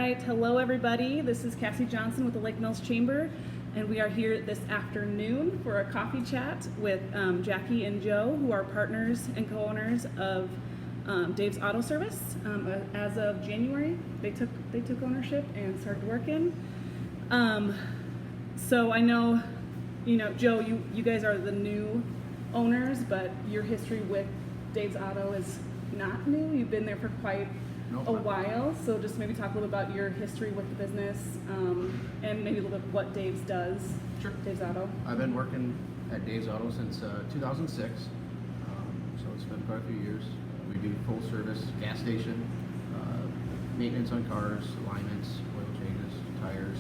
right, hello everybody. This is Cassie Johnson with the Lake Mills Chamber, and we are here this afternoon for a coffee chat with Jackie and Joe, who are partners and co-owners of Dave's Auto Service. As of January, they took ownership and started working. So I know, Joe, you guys are the new owners, but your history with Dave's Auto is not new. You've been there for quite a while, so just maybe talk a little about your history with the business, and maybe a little bit what Dave's does. Sure. Dave's Auto. I've been working at Dave's Auto since 2006, so it's been quite a few years. We do full service gas station, maintenance on cars, alignments, oil changes, tires.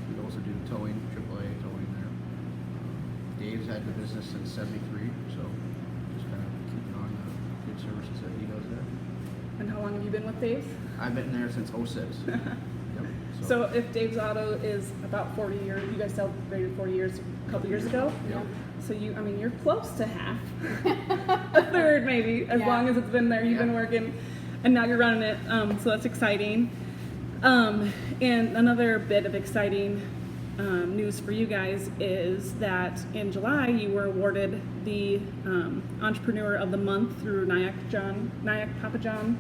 We also do towing, AAA towing there. Dave's had the business since '73, so just kind of keeping on the good services that he does there. And how long have you been with Dave's? I've been there since '06. Yep. So if Dave's Auto is about 40 years, you guys celebrated 40 years a couple years ago. Yep. So you're close to half, a third maybe, as long as it's been there. You've been working, and now you're running it. So that's exciting. And another bit of exciting news for you guys is that in July you were awarded the Entrepreneur of the Month through Nyack Papa John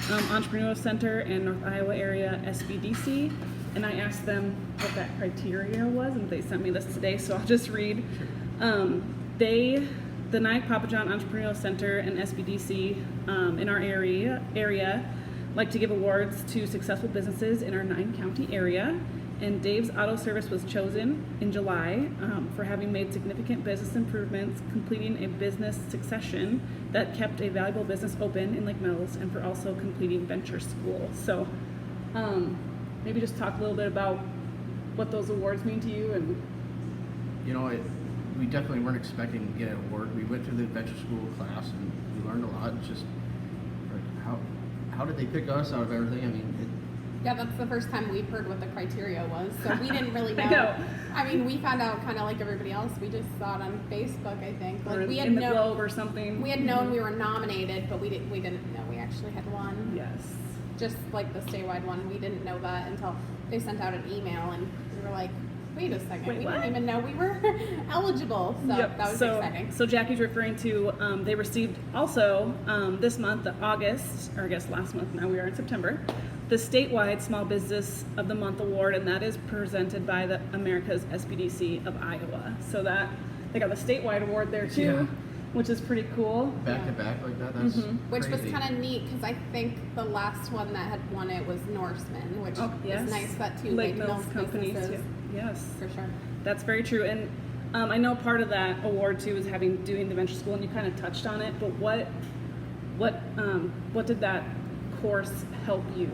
Entrepreneurial Center in North Iowa area SBDC, and I asked them what that criteria was, and they sent me this today, so I'll just read. The Nyack Papa John Entrepreneurial Center and SBDC in our area like to give awards to successful businesses in our 9-county area. And Dave's Auto Service was chosen in July for having made significant business improvements, completing a business succession that kept a valuable business open in Lake Mills, and for also completing venture school. So maybe just talk a little bit about what those awards mean to you. And we definitely weren't expecting to get an award. We went through the venture school class and we learned a lot. It's just like, how did they pick us out of everything? I mean, yeah, that's the first time we've heard what the criteria was, so we didn't really know. I mean, we found out kind of like everybody else. We just saw it on Facebook, I think. Like, or we had in the Globe or something. We had known we were nominated, but we didn't know we actually had won. Yes. Just like the statewide one, we didn't know that until they sent out an email, and we were like, wait a second, we didn't even know we were eligible. So that was exciting. So Jackie's referring to, they received also this month, August, or I guess last month, now we are in September, the statewide Small Business of the Month award, and that is presented by the America's SBDC of Iowa. So that they got the statewide award there too, which is pretty cool. Back to back like that, that's which was crazy. kind of neat, because I think the last one that had won it was Norseman, which is nice that two Lake Mills companies too. Yes, for sure. That's very true. And I know part of that award too is doing the venture school, and you kind of touched on it. But what did that course help you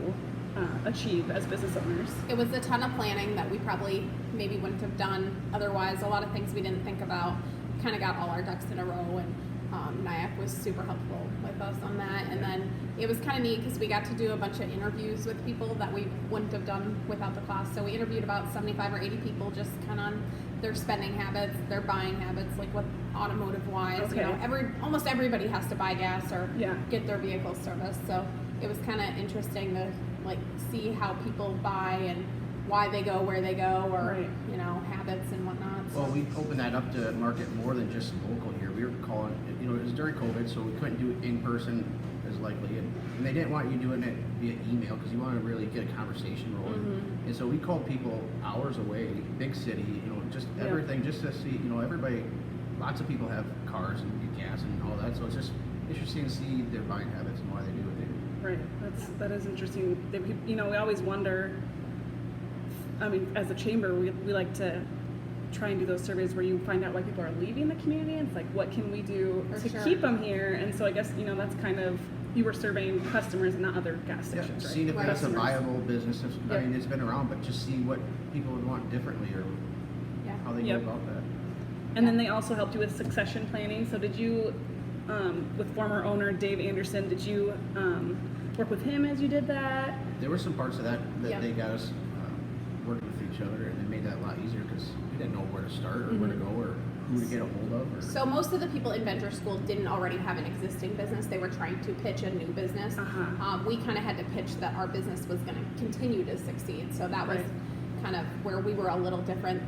achieve as business owners? It was a ton of planning that we probably maybe wouldn't have done otherwise. A lot of things we didn't think about. Kind of got all our ducks in a row, and Nyack was super helpful with us on that. And then it was kind of neat because we got to do a bunch of interviews with people that we wouldn't have done without the class. So we interviewed about 75 or 80 people just kind of on their spending habits, their buying habits, like what automotive wise. Okay. Almost everybody has to buy gas or get their vehicle serviced. So it was kind of interesting to see how people buy and why they go where they go, or habits and whatnot. So. Well, we opened that up to market more than just local here. We were calling, it was during COVID, so we couldn't do it in person as likely, and they didn't want you doing it via email because you want to really get a conversation rolling. And so we called people hours away, big city, just everything, just to see, everybody. Lots of people have cars and get gas and all that, so it's just interesting to see their buying habits and why they do what they do. Right, that is interesting. We always wonder. I mean, as a chamber, we like to try and do those surveys where you find out why people are leaving the community. It's like, what can we do to keep them here? And so I guess, that's kind of, you were surveying customers and not other gas stations, right? Seeing if it's a viable business. I mean, it's been around, but just see what people would want differently, or how they go about that. And then they also helped you with succession planning. So did you, with former owner Dave Anderson, did you work with him as you did that? There were some parts of that they got us working with each other, and it made that a lot easier because we didn't know where to start or where to go or who to get a hold of? Or? So most of the people in venture school didn't already have an existing business. They were trying to pitch a new business. We kind of had to pitch that our business was going to continue to succeed. So that was kind of where we were a little different.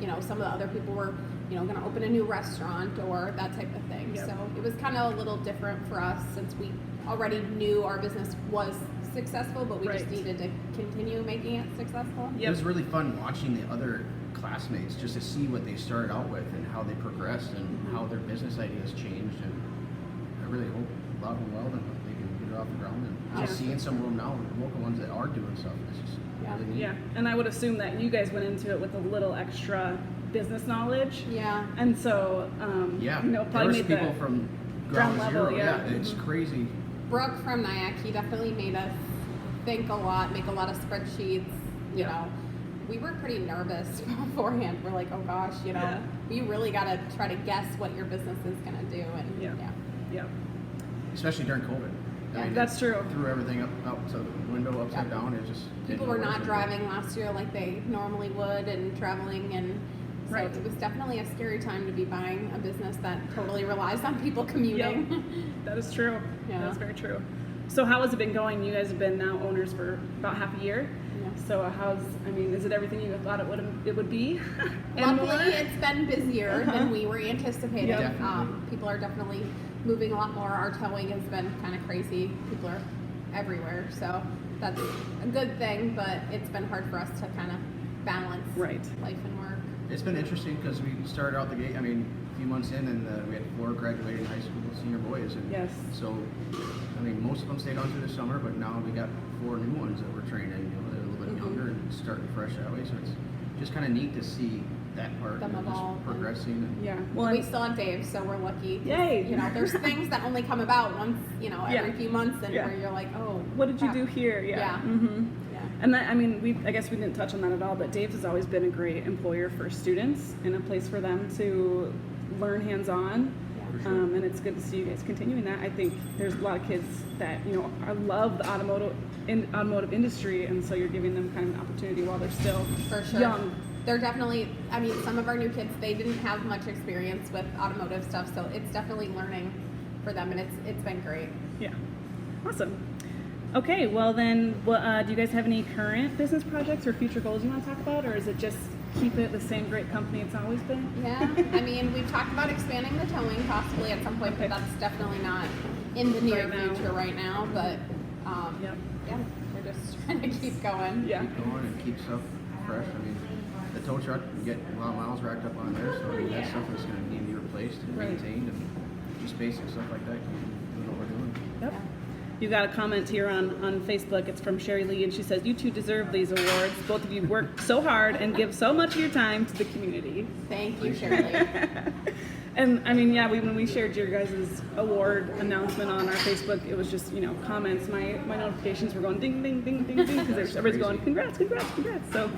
You know, some of the other people were, you know, going to open a new restaurant or that type of thing. Yep. So it was kind of a little different for us since we already knew our business was successful, but we just needed to continue making it successful. It was really fun watching the other classmates just to see what they started out with and how they progressed and how their business ideas changed. And I really hope a lot of them well and they can get it off the ground. And just seeing some of them now, the local ones that are doing stuff, it's just really neat. Yeah, and I would assume that you guys went into it with a little extra business knowledge. Yeah. And so, you know, probably there's made people the from ground ground level, zero. yeah. It's crazy. Brooke from Nyack, he definitely made us think a lot, make a lot of spreadsheets, you know. We were pretty nervous beforehand. We're like, oh gosh, you know, we really got to try to guess what your business is going to do. And yeah. Especially during COVID. I mean, That's true. Threw everything up to the window, upside down. It just people were not driving last year like they normally would and traveling, and so it was definitely a scary time to be buying a business that totally relies on people commuting. Yep. That is true. Yeah. That is very true. So how has it been going? You guys have been now owners for about half a year. So is it everything you thought it would be? And Luckily, more? it's been busier than we were anticipating. Yeah. People are definitely moving a lot more. Our towing has been kind of crazy. People are everywhere, so that's a good thing. But it's been hard for us to kind of balance life and work. It's been interesting because we started out the gate. I mean, a few months in, and we had 4 graduating high school senior boys. And so, I mean, most of them stayed on through the summer, but now we got 4 new ones that we're training. You know, they're a little bit younger and starting fresh that way. So it's just kind of neat to see that part, Them evolve just progressing. And Well, we still have Dave, so we're lucky. Yay! You know, there's things that only come about once, you know, every few months, and where you're like, oh, what did you do here? Yeah. And that, I mean, I guess we didn't touch on that at all, but Dave's has always been a great employer for students and a place for them to learn hands-on. And it's good to see you guys continuing that. I think there's a lot of kids that, you know, love the automotive industry, and so you're giving them kind of an opportunity while they're still young. They're definitely, I mean, some of our new kids, they didn't have much experience with automotive stuff, so it's definitely learning for them, and it's been great. Yeah. Awesome. Okay, well then, do you guys have any current business projects or future goals you want to talk about, or is it just keep it the same great company it's always been? Yeah, I mean, we've talked about expanding the towing possibly at some point, but that's definitely not in the near future right now. But yeah, we're just trying to keep going. Keep going and keep stuff fresh. I mean, the tow truck, we get a lot of miles racked up on there, so I mean, that stuff is going to need to be replaced and maintained, and just basic stuff like that. Doing what we're doing. Yep. You got a comment here on Facebook. It's from Sherry Lee, and she says, "You two deserve these awards. Both of you work so hard and give so much of your time to the community." Thank you, Shirley. And I mean, when we shared your guys' award announcement on our Facebook, it was just, you know, comments. My notifications were going ding, ding, ding, ding, ding, because everybody's going, congrats, congrats, congrats. So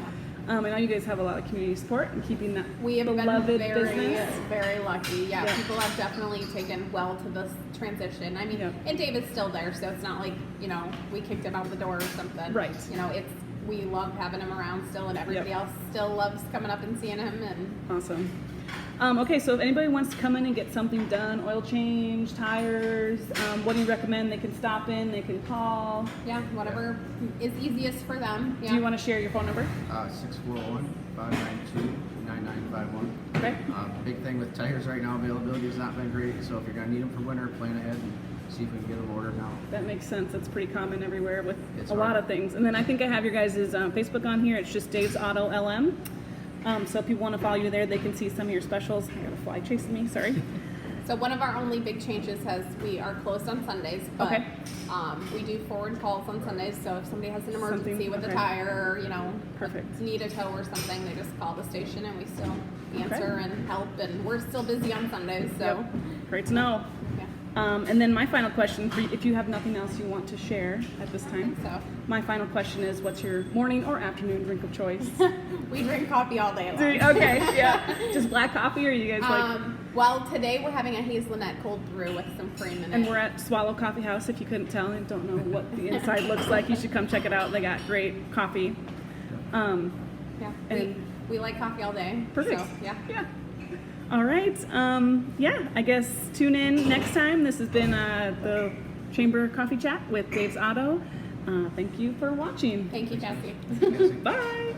I know you guys have a lot of community support and keeping that we have beloved been very, business. very lucky. Yeah, people have definitely taken well to this transition. I mean, and David's still there, so it's not like, you know, we kicked him out the door or something. Right. You know, we love having him around still, and everybody else still loves coming up and seeing him. And awesome. Okay, so if anybody wants to come in and get something done, oil change, tires, what do you recommend? They can stop in, they can call. Yeah, whatever is easiest for them. Yeah. Do you want to share your phone number? 641-592-9951. Okay. Big thing with tires right now, availability has not been great, so if you're going to need them for winter, plan ahead and see if we can get them ordered now. That makes sense. That's pretty common everywhere with a lot of things. And then I think I have your guys' Facebook on here. It's just Dave's Auto LM. So if people want to follow you there, they can see some of your specials. I got a fly chasing me, sorry. So one of our only big changes we are closed on Sundays, but we do forward calls on Sundays. So if somebody has an emergency with a tire, or, you know, need a tow or something, they just call the station and we still answer and help. And we're still busy on Sundays, so. Great to know. Yeah. And then my final question, if you have nothing else you want to share at this time, my final question is, what's your morning or afternoon drink of choice? We drink coffee all day long. Okay, yeah. Just black coffee, or you guys like? Well, today we're having a hazelnut cold brew with some cream in it. And we're at Swallow Coffee House. If you couldn't tell and don't know what the inside looks like, you should come check it out. They got great coffee. We like coffee all day. Perfect. So, yeah. All right. Yeah, I guess tune in next time. This has been the Chamber Coffee Chat with Dave's Auto. Thank you for watching. Thank you, Cassie. Cassie. Bye.